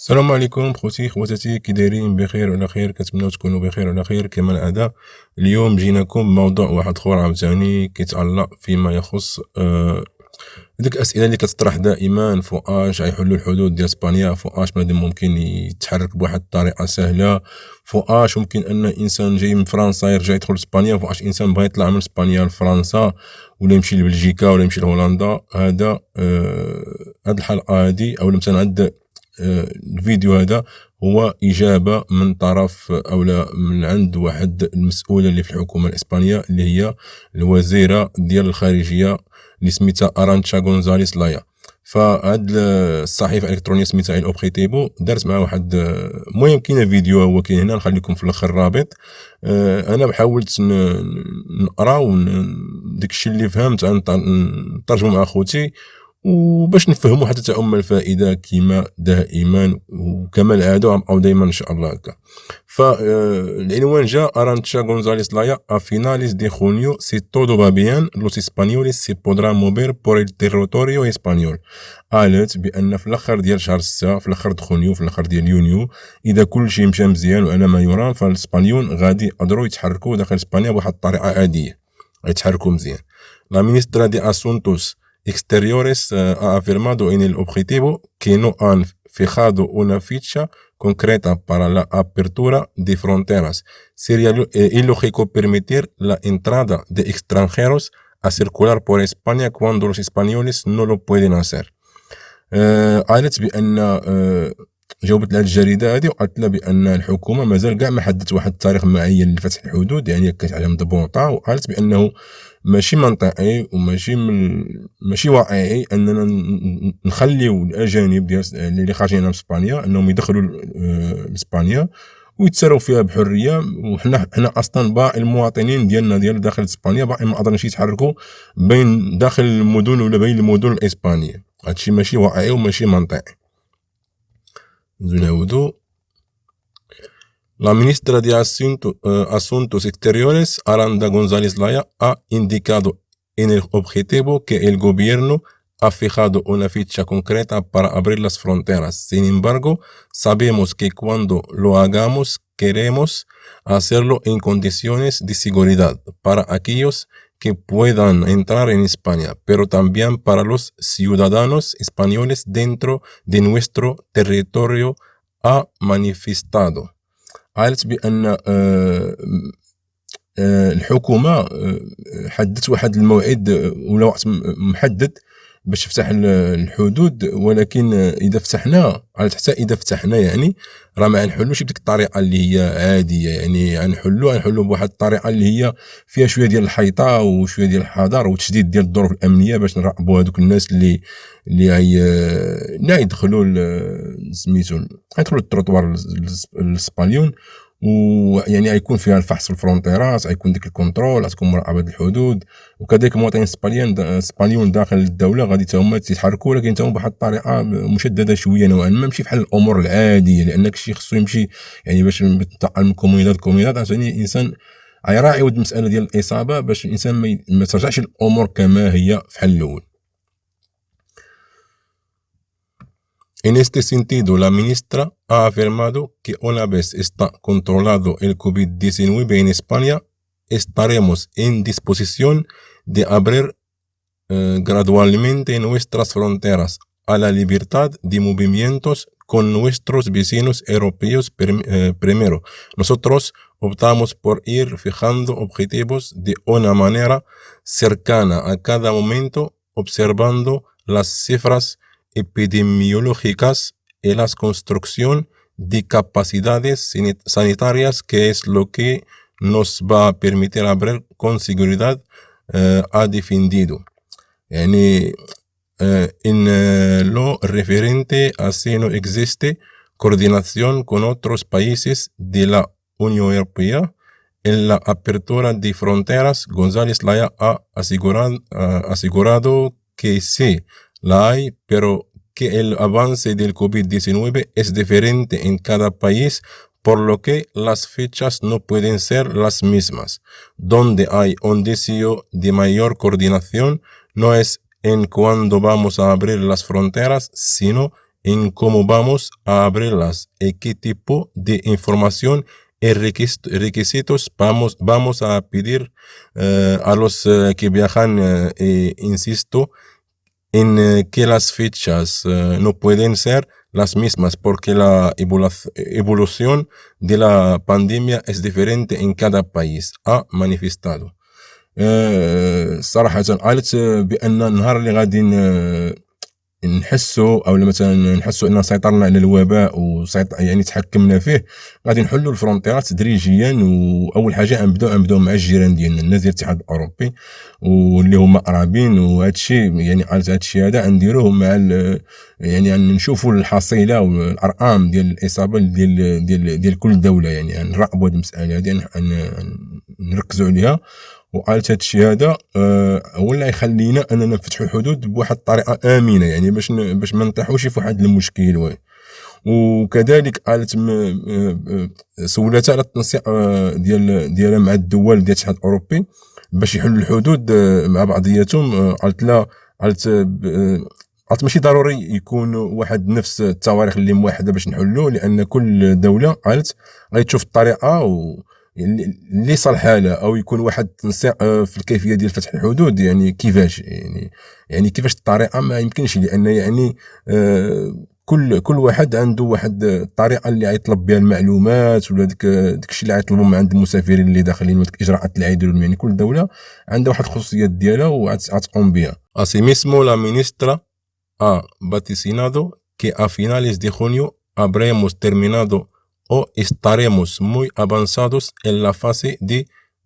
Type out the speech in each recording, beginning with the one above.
السلام عليكم خوتي خواتاتي، كي دايرين؟ بخير وعلى خير؟ كنتمنوا تكونوا بخير وعلى خير كما العاده. اليوم جيناكم بموضوع واحد اخر عاوتاني كيتعلق فيما يخص ديك الاسئله اللي كتطرح دائما: فؤاش غيحلوا الحدود ديال اسبانيا؟ فؤاش بنادم ممكن يتحرك بواحد الطريقه سهله؟ فؤاش ممكن ان انسان جاي من فرنسا يرجع يدخل اسبانيا؟ فؤاش انسان بغى يطلع من اسبانيا لفرنسا ولا يمشي لبلجيكا ولا يمشي لهولندا؟ هاد الحلقه هادي او مثلا هاد الفيديو هذا هو إجابة من طرف أو من عند واحد المسؤولة اللي في الحكومة الإسبانية، اللي هي الوزيرة ديال الخارجية اللي سميتها أرانتشا غونزاليس لايا. فهاد الصحيفة الإلكترونية سميتها إل أوبريتيبو دارت مع واحد المهم كاين فيديو هو كاين هنا، نخليكم في الآخر الرابط. أنا حاولت نقرا داكشي اللي فهمت نترجمو مع خوتي وباش نفهموا حتى تأمل الفائدة كما دائما وكما العادة غنبقاو دائما ان شاء الله هكا. فالعنوان جاء: أرانتشا غونزاليس لايا a finales de junio si todo va bien los españoles se podrán mover por el territorio español. قالت بان في الاخر ديال شهر 6، في الاخر د خونيو، في الاخر ديال يونيو، اذا كل شيء مشى مزيان وانا ما يرام، فالاسبانيون غادي يقدروا يتحركوا داخل اسبانيا بواحد الطريقه عاديه، يتحركوا مزيان. لا ministra de Asuntos Exteriores ha afirmado en el objetivo que no han fijado una fecha concreta para la apertura de fronteras. Sería ilógico permitir la entrada de extranjeros a circular por España cuando los españoles no lo pueden hacer. قالت بأن جاوبت لها الجريدة هذه وقالت لها بأن الحكومة مازال كاع ما حددت واحد التاريخ معين لفتح الحدود، يعني كانت على مضبوطة، وقالت بأنه ماشي منطقي ماشي واقعي اننا نخليو الاجانب ديال اللي خارجين من اسبانيا انهم يدخلوا لاسبانيا ويتسراو فيها بحريه، وحنا اصلا باقي المواطنين ديالنا ديال داخل اسبانيا باقي ما قادرينش يتحركوا بين داخل المدن ولا بين المدن الاسبانيه. هادشي ماشي واقعي وماشي منطقي. نعاودو. La ministra de Asuntos Exteriores, Aranda González Laya, ha indicado en el objetivo que el gobierno ha fijado una fecha concreta para abrir las fronteras. Sin embargo, sabemos que cuando lo hagamos, queremos hacerlo en condiciones de seguridad para aquellos que puedan entrar en España, pero también para los ciudadanos españoles dentro de nuestro territorio, ha manifestado. قالت بان الحكومه حددت واحد الموعد ولا وقت محدد باش تفتح الحدود، ولكن اذا فتحنا، قالت حتى اذا فتحنا يعني راه ما غنحلوش بديك الطريقه اللي هي عاديه، يعني غنحلوا بواحد الطريقه اللي هي فيها شويه ديال الحيطه وشويه ديال الحذر وتشديد ديال الظروف الامنيه باش نراقبوا هذوك الناس اللي يدخلوا سميتو يدخلوا التروطوار الاسبانيون، ويعني غيكون فيها الفحص الفرونتيرات، غيكون ديك الكونترول، غتكون مراقبه الحدود، وكذلك المواطنين الاسبانيون داخل الدوله غادي حتى هما يتحركوا، ولكن حتى هما بواحد الطريقه مشدده شويه نوعا ما، ماشي بحال الامور العاديه، لان داكشي خصو يمشي يعني باش تنتقل من كوميونيداد عشان الانسان غيراعي ود المساله ديال الاصابه باش الانسان ما ترجعش الامور كما هي فحال الاول. En este sentido, la ministra ha afirmado que una vez está controlado el COVID-19 en España, estaremos en disposición de abrir gradualmente nuestras fronteras a la libertad de movimientos con nuestros vecinos europeos primero. Nosotros optamos por ir fijando objetivos de una manera cercana a cada momento, observando las cifras epidemiológicas y la construcción de capacidades sanitarias, que es lo que nos va a permitir abrir con seguridad, ha defendido. يعني en lo referente a si no existe coordinación con otros países de la Unión Europea en la apertura de fronteras, González Laya ha asegurado que sí la hay, pero que el avance del COVID-19 es diferente en cada país, por lo que las fechas no pueden ser las mismas. Donde hay un deseo de mayor coordinación no es en cuándo vamos a abrir las fronteras, sino en cómo vamos a abrirlas y qué tipo de información y requisitos vamos a pedir a los que viajan. Insisto en que las fechas no pueden ser las mismas porque la evolución de la pandemia es diferente en cada país, ha manifestado. صراحة قالت بأن النهار اللي غادي نحسوا او مثلا نحسوا ان سيطرنا على الوباء يعني تحكمنا فيه، غادي نحلوا الفرونتيرات تدريجيا. واول حاجه نبداو مع الجيران ديالنا الناس ديال الاتحاد الاوروبي واللي هما قرابين، وهذا الشيء يعني قالت هذا الشيء هذا نديروه مع يعني نشوفوا الحصيله والارقام ديال الاصابه ديال كل دوله، يعني نراقبوا هذه المساله هذه نركزوا عليها. وقالت هذا الشيء هذا هو اللي يخلينا اننا نفتحوا الحدود بواحد الطريقه امنه، يعني باش ما نطيحوش في واحد المشكل. وكذلك قالت سولتها على التنسيق ديالها مع الدول ديال الاتحاد الاوروبي باش يحلوا الحدود مع بعضياتهم. قالت لا، قالت ماشي ضروري يكون واحد نفس التواريخ اللي موحده باش نحلوا، لان كل دوله قالت غادي تشوف الطريقه اللي صالحه لها، او يكون واحد التنسيق في الكيفيه ديال فتح الحدود. يعني كيفاش يعني كيفاش الطريقه ما يمكنش، لان يعني كل واحد عنده واحد الطريقه اللي غيطلب بها المعلومات، ولا داكشي اللي غيطلبوا من عند المسافرين اللي داخلين وديك الاجراءات اللي غيديروا. يعني كل دوله عندها واحد الخصوصيات ديالها وغتقوم بها. Asimismo la ministra ha vaticinado que a finales de junio habremos terminado o estaremos muy avanzados en la fase de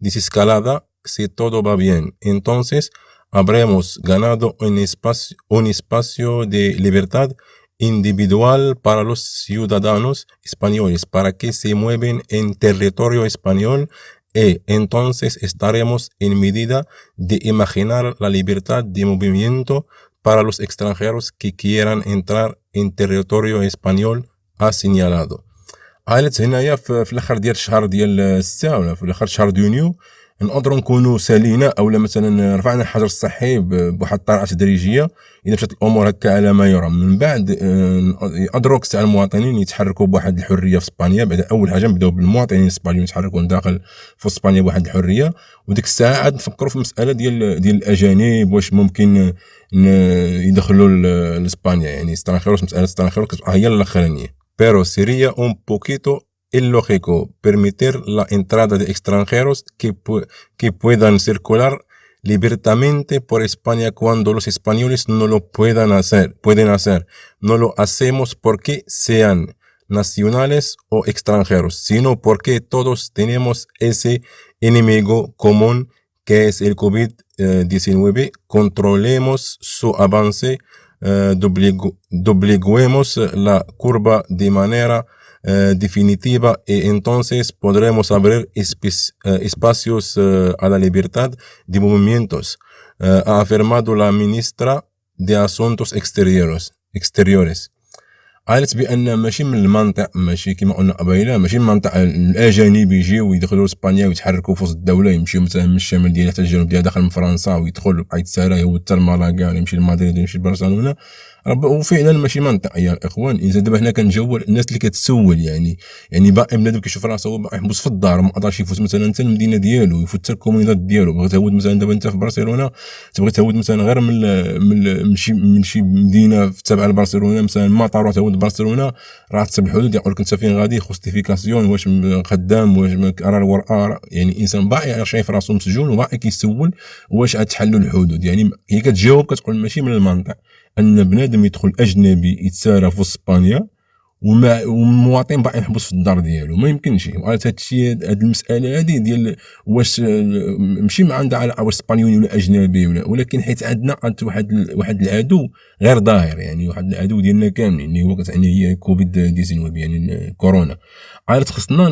desescalada si todo va bien. Entonces habremos ganado un espacio de libertad individual para los ciudadanos españoles para que se mueven en territorio español, y entonces estaremos en medida de imaginar la libertad de movimiento para los extranjeros que quieran entrar en territorio español, ha señalado. قالت هنايا في الاخر ديال الشهر ديال الستة ولا في الاخر شهر يونيو نقدروا نكونوا سالينا او مثلا رفعنا الحجر الصحي بواحد الطريقه تدريجيه اذا مشات الامور هكا على ما يرام. من بعد يقدروا كاع المواطنين يتحركوا بواحد الحريه في اسبانيا. بعد اول حاجه نبداو بالمواطنين الاسبانيين يتحركوا داخل في اسبانيا بواحد الحريه، وديك الساعه عاد نفكروا في المساله ديال الاجانب واش ممكن يدخلوا لاسبانيا، يعني استرانخيروس. مساله استرانخيروس هي الاخرانيه. Pero sería un poquito ilógico permitir la entrada de extranjeros que puedan circular libremente por España cuando los españoles no lo pueden hacer. No lo hacemos porque sean nacionales o extranjeros, sino porque todos tenemos ese enemigo común que es el COVID-19. Controlemos su avance, dobleguemos la curva de manera definitiva, y entonces podremos abrir espacios a la libertad de movimientos, ha afirmado la ministra de Asuntos Exteriores. قالت بان ماشي من المنطق، ماشي كما قلنا قبيله، ماشي من المنطق الاجانب يجيو ويدخلوا لاسبانيا ويتحركوا في وسط الدوله، يمشيو مثلا من الشمال ديالها حتى الجنوب ديالها داخل من فرنسا ويدخل بقى يتسارى هو حتى لمالاكا ولا يمشي لمدريد يمشي لبرشلونه. وفعلا ماشي منطق يا الاخوان. اذا دابا هنا كنجاوب الناس اللي كتسول، يعني باقي بنادم كيشوف راسو هو باقي محبوس في الدار، ما قدرش يفوت مثلا حتى المدينه ديالو، يفوت حتى الكومونيداد ديالو. بغيت تهود مثلا دابا انت في برشلونه، تبغي تهود مثلا غير من شي مدينه تابعه لبرشلونه، مثلا المطار تهود برشلونه، راه تسب الحدود يقول لك انت فين غادي، خوستيفيكاسيون، واش خدام، واش راه الورقه. يعني انسان باقي شايف راسو مسجون وباقي كيسول واش غتحلوا الحدود. يعني هي كتجاوب كتقول ماشي من المنطق ان بنادم يدخل اجنبي يتسارى في اسبانيا والمواطن باقي محبوس في الدار ديالو، ما يمكنش. وقالت هذا الشيء، هذه المساله هذه ديال واش ماشي ما عندها علاقه واش اسبانيوني ولا اجنبي ولكن حيت عندنا واحد العدو غير ظاهر، يعني واحد العدو ديالنا كاملين اللي هو كتعني هي كوفيد 19 يعني كورونا. قالت خصنا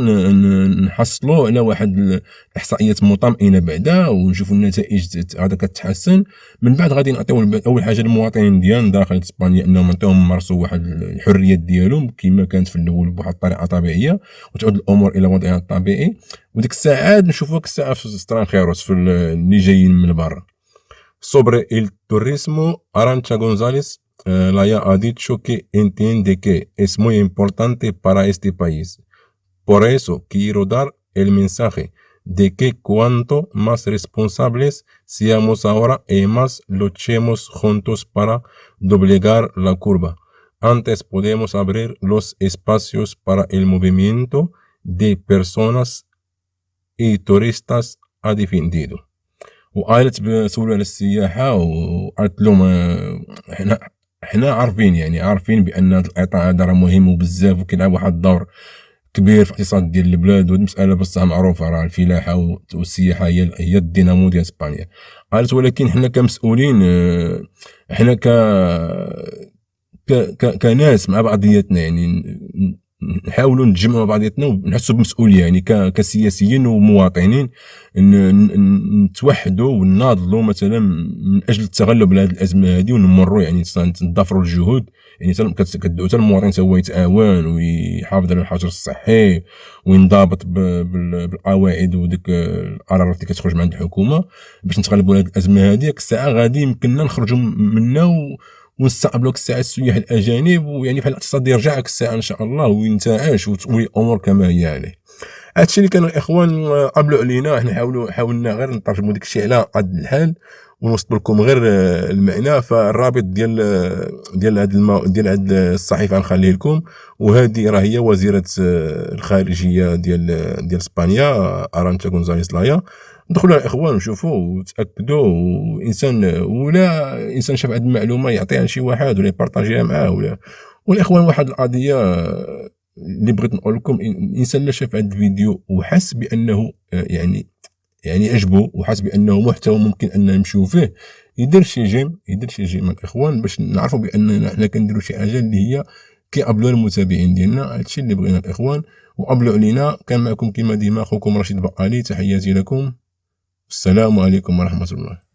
نحصلوا على واحد الاحصائيات مطمئنه بعدا ونشوفوا النتائج هذا كتحسن. من بعد غادي نعطيو اول حاجه للمواطنين ديالنا داخل اسبانيا انهم نعطيوهم يمارسوا واحد الحريات ديالهم كما كانت في الاول بواحد الطريقه طبيعيه، وتعود الامور الى وضعها الطبيعي. وديك الساعه عاد نشوفوا الساعه في سترانخيروس في اللي جايين من برا. Sobre el turismo, Arantxa González Laia ha dicho que entiende que es muy importante para este país. Por eso quiero dar el mensaje de que cuanto más responsables seamos ahora y más luchemos juntos para doblegar la curva, antes podemos abrir los espacios para el movimiento de personas y turistas ha defendido. وقالت سولوا على السياحة وقالت لهم حنا عارفين بأن هذا الإعطاء هذا راه مهم وبزاف وكيلعب واحد الدور كبير في الاقتصاد ديال البلاد، وهاد المسألة بصح معروفة، راه الفلاحة والسياحة هي الدينامو ديال اسبانيا. قالت ولكن حنا كمسؤولين، حنا كناس مع بعضياتنا يعني نحاولوا نتجمعوا بعضياتنا ونحسوا بمسؤوليه، يعني كسياسيين ومواطنين نتوحدوا ونناضلوا مثلا من اجل التغلب على هذه الازمه هذه ونمروا، يعني نضافروا الجهود، يعني كدعو حتى المواطن هو يتعاون ويحافظ على الحجر الصحي وينضبط بالقواعد وديك القرارات اللي كتخرج من عند الحكومه باش نتغلبوا على هذه الازمه هذه. الساعه غادي يمكننا نخرجوا منها ونستقبلوا الساعه السياح الاجانب، ويعني بحال الاقتصاد يرجع الساعه ان شاء الله وينتعش وتولي الامور كما هي عليه. هادشي اللي كانوا الاخوان قبلوا علينا، حنا حاولنا غير نترجموا داك الشيء على قد الحال ونوصل لكم غير المعنى. فالرابط ديال هاد الصحيفه غنخليه لكم، وهذه راه هي وزيره الخارجيه ديال اسبانيا ارانتا غونزاليس لايا. دخلوا الاخوان وشوفوا وتاكدوا، ولا انسان شاف هذه المعلومه يعطيها لشي واحد ولا يبارطاجيها معاه. والاخوان واحد القضيه اللي بغيت نقول لكم، الانسان اللي شاف هذا الفيديو وحس بانه يعني عجبه وحس بانه محتوى ممكن ان نمشيو فيه، يدير شي جيم الاخوان باش نعرفوا باننا حنا كنديروا شي حاجه اللي هي كيقبلوا المتابعين ديالنا. هادشي اللي بغينا الاخوان وقبلوا علينا. كان معكم كما ديما اخوكم رشيد بقالي، تحياتي لكم، السلام عليكم ورحمه الله.